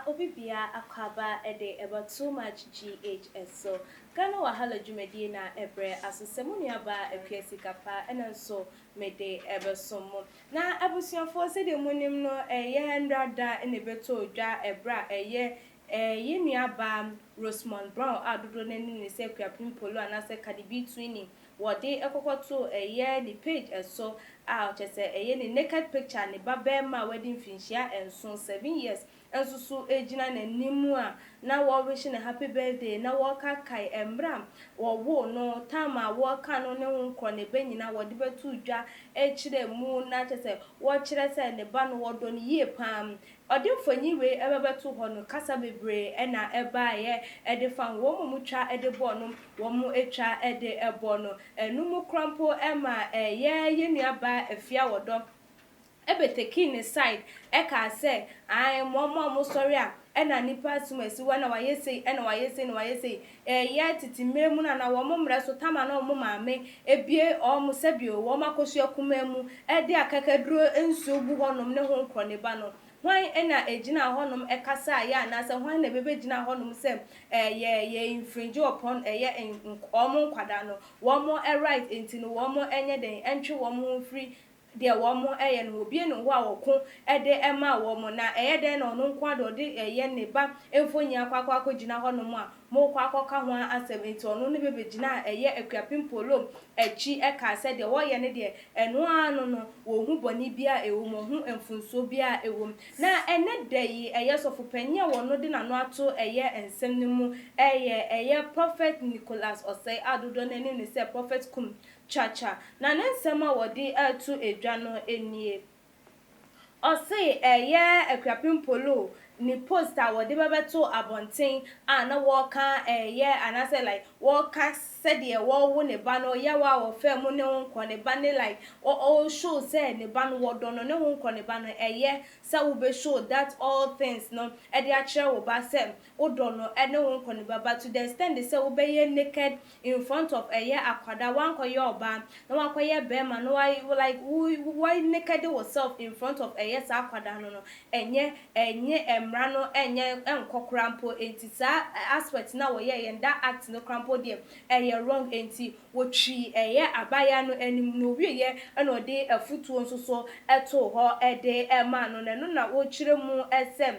Obibia akwaba ede about too much GHS so Ghana wahala jumedi na ebre asosemu nuaba ekwesi kapa ena so mede ebesomo na abusuafo se de munim no eye ndrada ene beto odwa ebra ye nuaba Rosemond Brown adodo nani ne se Akuapim Poloo anase Kadibi twinning wode ekokoto ni page eso chese ni naked picture ni babema wedding finchia enso 7 years ensusu ejina na nimu a na wo wish na happy birthday na wo kakai embram wo no tama wo ka no ne ho nkro ne benyina wode betu dwa echire mu na chese wo chire se ne ba no wodo ne yie pam odimfonyi we ebebetu ho no kasa bebre na ebaaye edefan wo mu twa edebo no wo mu etwa ede ebo no enumu krampo ema ye nuaba afia wodo ebeteki ne side eka say ai mo sorry a ena nipa sumasi wana wayese ena wayese ye titimemu na wo mmre so tama na wo maame ebie o mo sabio wo makosu akumemu ede akakaduro ensu bu honom ne ho nkro ne ba no hwan ena ejina honom ekasa ya na se hwan na bebe jina honom se ye infringe upon omo nkwada no wo mo right enti no wo mo enye den entwe wo mo free de wo mo no obi no ho a woko ede ema wo mo na den na ono nkwado de ne ba emfonyi akwakwa jina honom a mo kwakoka ho asem enti ono ne bebe jina Akuapim Poloo echi eka se de wo ne de eno anu no wo hu boni bia ewo mo hu emfunso bia ewo na ene de yi sofu panye wo no de na no ato ensem ne mu prophet Nicholas osei adodo nani ne se prophet Kumchacha na nsema wodi atu edwa no enie osei Akuapim Poloo ni poster wode bebeto abonten na woka anase like woka said ye wo ne ba no yawa wo fe mu ne nko ne ba ne like all show say ne ba no wodo no ne nko ne ba no say wo be show that all things no e de akere wo ba say wodo no ne nko ne ba but to the extent they say wo be naked in front of akwada wan koye oba na wan koye be ma no why naked yourself in front of sa akwada no enye mra no enye enkokrampo enti sa aspect na wo ye that act no krampo de wrong enti wotwi abaya no anim no wiye na ode afutuo nso so eto ho ede ema no na wo kire mu esem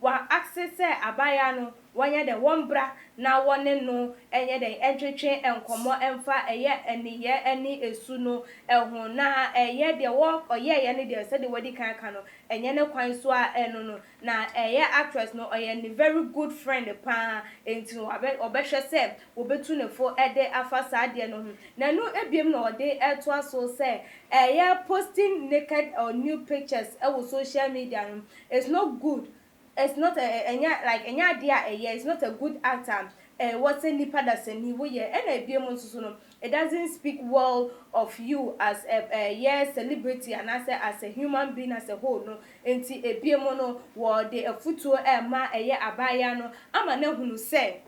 wa access abaya no wanya de wombra na wone no enye de entwetwe enkomo emfa eni esu no eho na de wo ne de se de wadi kan no enye ne kwan so a eno no na actress no ni very good friend pa enti obehwe se obetu ne fo ede afasa de no na no ebiem na ode eto aso se posting naked or new pictures on social media no it's not good. It's not it's not a good actor. What's a nipa that's a new year and it doesn't speak well of you as a celebrity and as a human being as a whole no enti ebiemono wo de afutuo ma abaya no ama na hunu se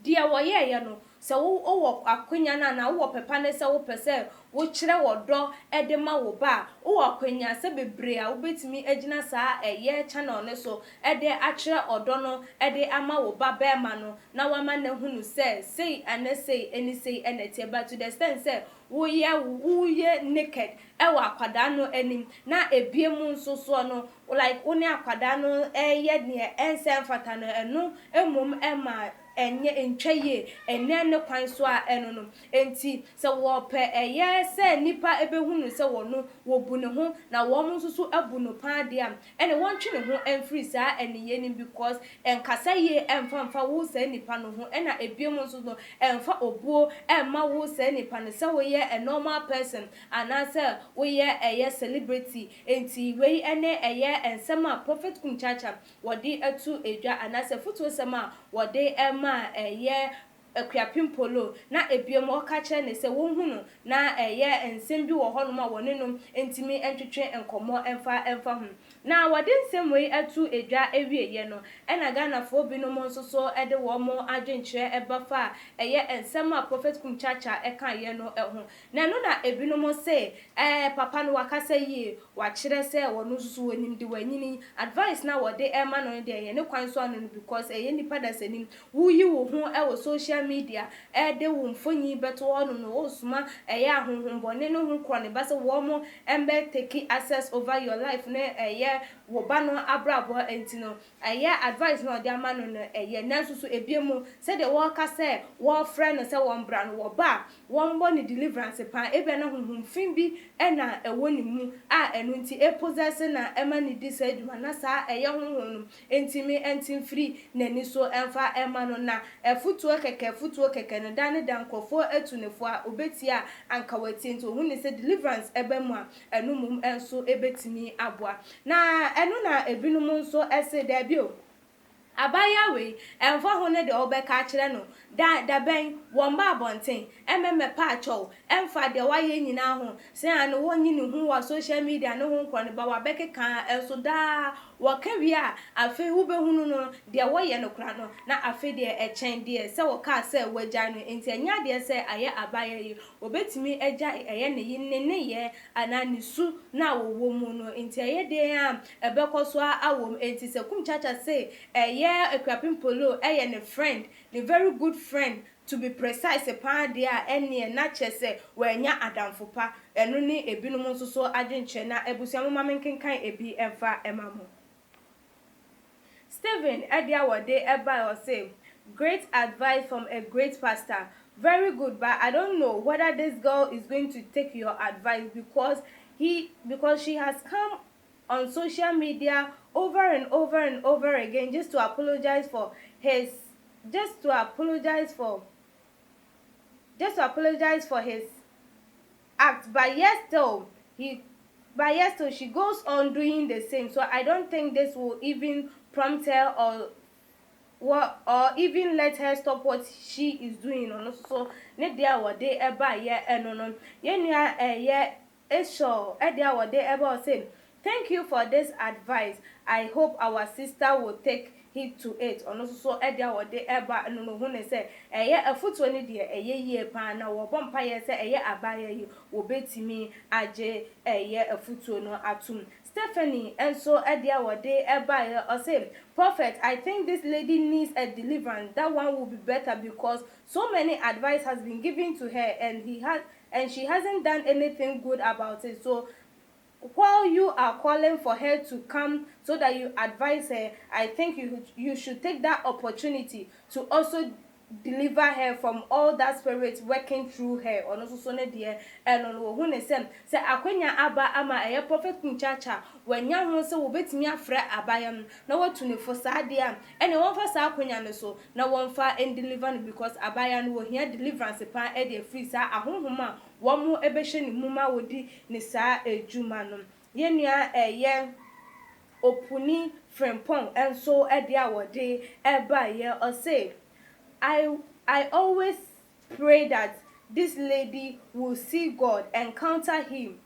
dia wo no se wo akwanya na wo pepa ne se wo pese wo kire wo do edema wo ba wo akwanya se bebre a wo betimi agina sa channel ne so ede akire odo no ede ama wo ba be ma no na wa ma na hunu se sei enete but to the extent say wo ye naked wo akwada no anim na ebiemu nso so no like wo ne akwada no ne ensem fata no eno emom ema enye entwaye ne kwan so a eno no enti se wo pe se nipa ebehunu se wo no wo bu ne ho na wo mo nso abu no pa de am ene won twe ne ho enfree sa eniye ni because enkasa ye emfa wo se nipa no ho ena ebiem nso no emfa obuo emma wo se nipa ne se wo ye a normal person anase wo ye celebrity enti we ene ensema prophet Kumchacha wodi atu edwa anase futu sema wodi ma Akuapim Poloo na ebiem okache ne se wo hunu na ensem bi wo hono ma wone no entimi entwetwe enkomo emfa hu na wade nsem we atu edwa ewie no ena Ghana fo binom nso so ede wo mo adwenkyerɛ ebafa eye ensem a prophet Kumchacha eka ye no ho na no na ebinom se papa no wakasa yie wakyerɛ se wono so wanim de wanyini advice na wode ema no de ye ne kwan so anu because eye nipa da sanim wuyi wo ho wo social media de wo mfonyi beto ono no wo suma eye ahonhombone no ho kro ne ba se wo mo embe take access over your life ne eye wo ba no abrabo entino eye advice no de ama no eye nanso so ebiemu se de wo ka se wo friend no se wo mbra no wo ba wo mbo ne deliverance pa ebe na honhomfin bi na ewo ni mu a enu nti possess na ema ni disa adwuma na sa eye honhom no entimi entim free nani so emfa ema no na futuo keke no dane dankofo etunefo a obeti a anka wati nti ohun ni se deliverance ebe mu a enu mum enso ebetimi aboa na enu na ebinum nso ese da bi o abaya we enfa ho ne de obeka kire no da ben won ba bonten ememe pa acho emfa de waye nyina ho se an wonyi ne hu wa social media ne ho nkro ne ba wa beke kan enso da waka wi a afi wo be hunu no de woye no kra no na afi de echen de se wo ka se wagya no enti anya de se aye abaya yi obetimi agya eye ne yi ne ye anani su na wo mu no enti aye de a ebekoso a wom enti se Kumchacha se Akuapim Poloo ne friend, the very good friend to be precise pa dia ene na chese wanya adamfo pa eno ni ebinom nso so adwenche na ebusuamo mamenkenkan ebi emfa emamo Stephen edia wode eba o say great advice from a great pastor, very good, but I don't know whether this girl is going to take your advice because she has come on social media over and over again just to apologize for his act, but yet still she goes on doing the same. So I don't think this will even prompt her or even let her stop what she is doing. So ne dia wode eba ye enono ye nua ye esho e dia wode eba o say thank you for this advice. I hope our sister will take heed to it. So edia wode eba no hu ne say eye afuto ne de eye yie pa na wo bompa ye say eye abaya yi wo betimi age eye afuto no atum. Stephanie enso edia wode eba ye o say prophet, I think this lady needs a deliverance. That one will be better because so many advice has been given to her and she hasn't done anything good about it. So while you are calling for her to come so that you advise her, I think you should take that opportunity to also deliver her from all that spirit working through her. Also so ne dear eno hu ne say akwenya aba ama eye prophet Kumchacha wanya ho se wo betimi afre abayam na watune fo saade am ene won fa sa akwenya ne so na won fa en deliver no because abaya no wo hia deliverance pa e de free sa ahonhoma wo mo ebehye ne muma wodi ne sa ejuma no ye nua eye opuni frempon enso e de awode eba ye o say I always pray that this lady will see God, encounter him,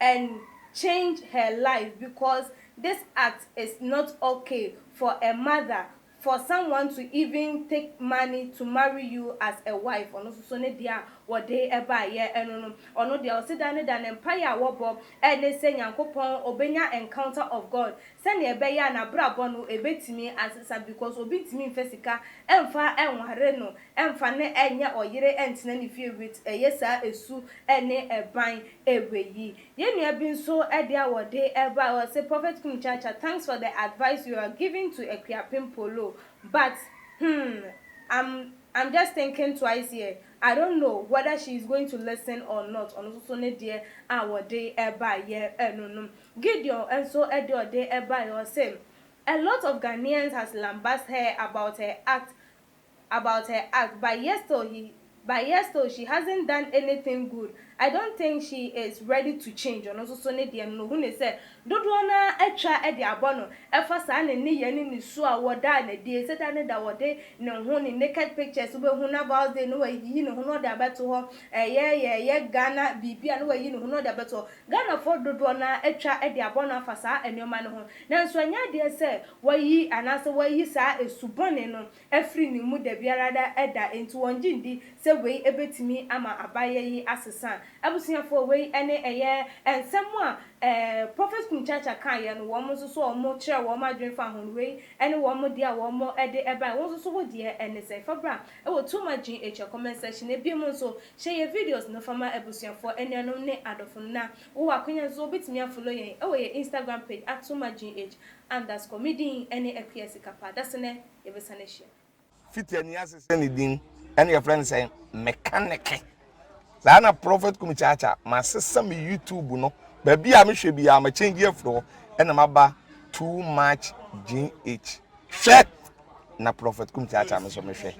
and change her life because this act is not okay for a mother, for someone to even take money to marry you as a wife. Ono so ne dia wode eba ye enono ono dia o sidane dan empire wobo ene se Nyankopon obenya encounter of God se ne ebe ya na brabo no ebetimi asesa because obitimi mfesika emfa enware no emfa ne enye oyire entena ne fie with yesa esu ene eban eweyi ye nua bi nso ede awode eba o say prophet Kumchacha, thanks for the advice you are giving to Akuapim Poloo, but I'm just thinking twice here. I don't know whether she is going to listen or not. On also ne dear our day eba ye no. Gideon and so edo day eba your same. A lot of Ghanaians has lambasted her about her act, but yes, though she hasn't done anything good. I don't think she is ready to change ono so ne de no hu ne say dodo na atwa e de abono e fa sa ne ne ye ne su a woda na de se da ne da wode ne ho ne naked pictures ube hu na about de no wa yi ne ho no da beto ho ye Ghana bibia no wa yi ne ho no da beto Ghana for dodo na atwa e de abono afa sa enioma ne ho na nso anya de say wa yi anase wa yi sa esubone no afri ni mu da biara da eda enti wonjindi se wei ebetimi ama abaye yi asesa abusuafo wei ene eye ensemu a prophet Kumchacha kan ye no wo mo so omo kire wo ma dwen fa ho wei ene wo mo dia wo mo ede eba wo so wo die ene se fabra e wo too much in comment section e bi mo so share your videos no fama abusuafo ene no ne adofo na wo akonya so betimi follow yen e wo ye Instagram page @tumagh_comedy ene akuasikapa dasene ye besane share fiti ni asese ni din ene your friend say mechanic Zana prophet Kumchacha ma sesa me YouTube no ba bia me hwe bia ma change afro ena maba too much GH hwe na prophet Kumchacha me so me hwe